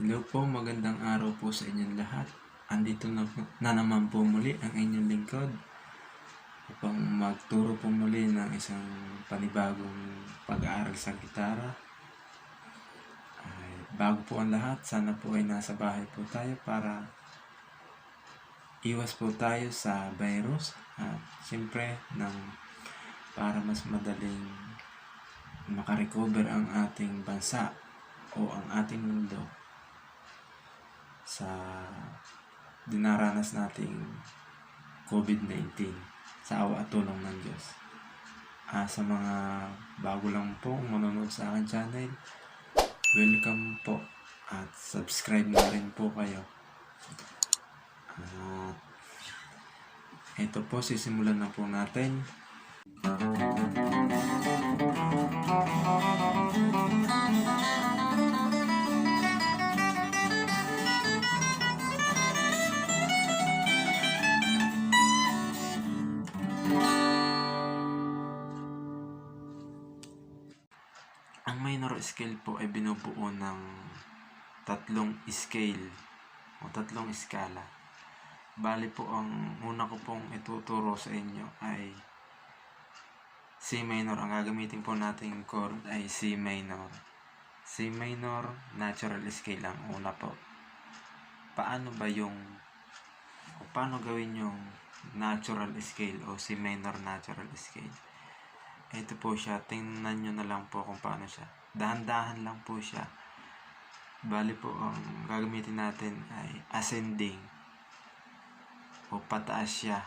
Hello po, magandang araw po sa inyong lahat. Andito na naman po muli ang inyong lingkod upang magturo po muli ng isang panibagong pag-aaral sa gitara. Bago po ang lahat, sana po ay nasa bahay po tayo para iwas po tayo sa virus at siyempre para mas madaling makarecover ang ating bansa o ang ating mundo sa dinaranas nating COVID-19 sa awa at tulong ng Diyos. Sa mga bago lang po manonood sa aking channel, welcome po at subscribe na rin po kayo. Ito po, sisimulan na po natin. Ang minor scale po ay binubuo ng tatlong scale o tatlong skala. Bali po, ang una ko pong ituturo sa inyo ay C minor. Ang gagamitin po nating chord ay C minor. C minor natural scale ang una po. Paano gawin yung natural scale o C minor natural scale? Ito po siya, tingnan nyo na lang po kung paano siya. Dahan-dahan lang po siya. Bali po, ang gagamitin natin ay ascending o pataas siya.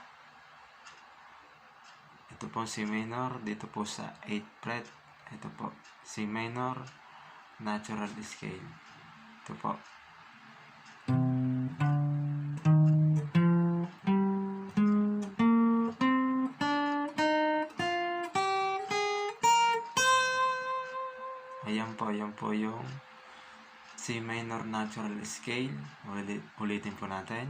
Ito po C minor, dito po sa 8th fret. Ito po C minor natural scale. Ito po. Ayan po yung C minor natural scale. Ulitin po natin.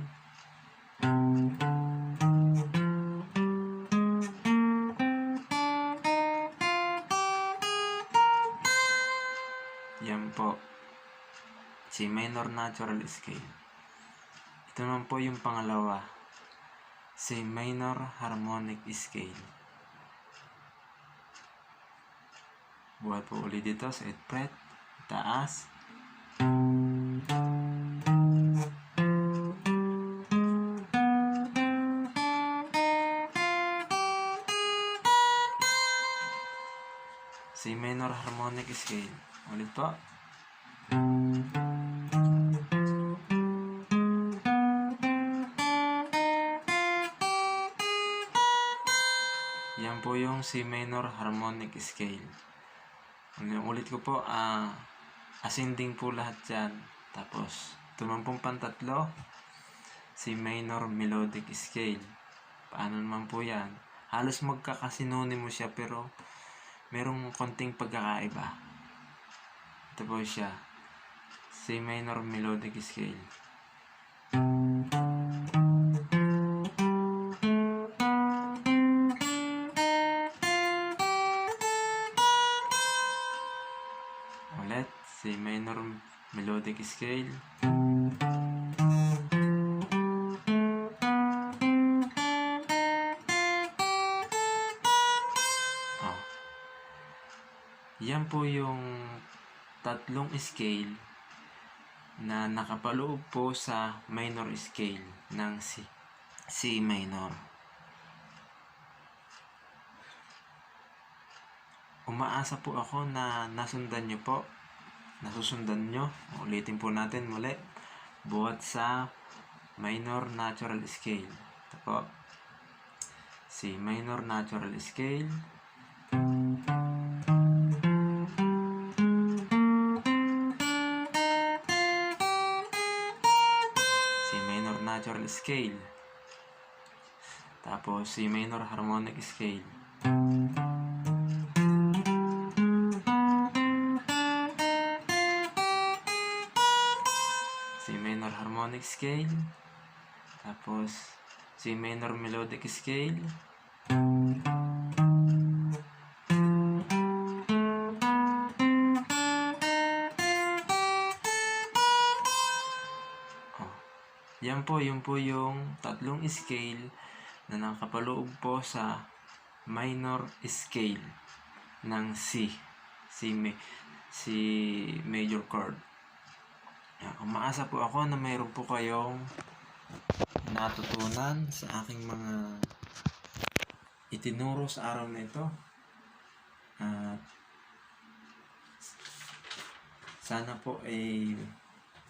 Yan po, C minor natural scale. Ito naman po yung pangalawa, C minor harmonic scale. Buhat po ulit dito sa 8th fret, taas. C minor harmonic scale. Ulit po. Yan po yung C minor harmonic scale. Ulit ko po, ascending po lahat yan. Tapos, ito naman pong pantatlo, C minor melodic scale. Paano naman po yan? Halos magkakasinonimo siya pero merong konting pagkakaiba. Ito po siya, C minor melodic scale. Ulit, C minor melodic scale. Yan po yung tatlong scale na nakapaloob po sa minor scale ng C minor. Umaasa po ako na nasusundan nyo. Ulitin po natin muli. Buhat sa minor natural scale. Ito po, C minor natural scale. Natural scale. Tapos C minor harmonic scale. C minor harmonic scale. Tapos C minor melodic scale. Yan po, yun po yung tatlong scale na nakapaloob po sa minor scale ng C. C major chord. Umaasa po ako na mayroon po kayong natutunan sa aking mga itinuro sa araw na ito. At sana po ay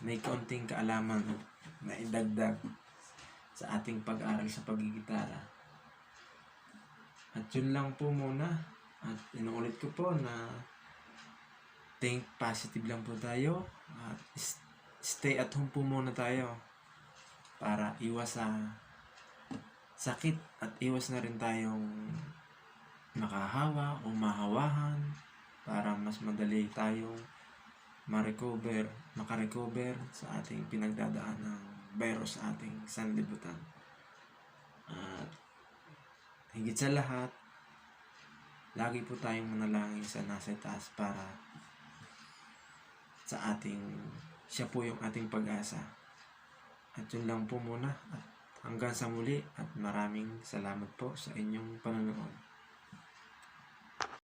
may kaunting kaalaman na idagdag sa ating pag-aaral sa paggigitara. At yun lang po muna. At inuulit ko po na think positive lang po tayo. At stay at home po muna tayo para iwas sa sakit at iwas na rin tayong makahawa o mahawahan para mas madali tayong makarecover sa ating pinagdadaan ng virus sa ating sanlibutan. At higit sa lahat, lagi po tayong manalangin sa nasa taas para sa siya po yung ating pag-asa. At yun lang po muna. At hanggang sa muli at maraming salamat po sa inyong panonood.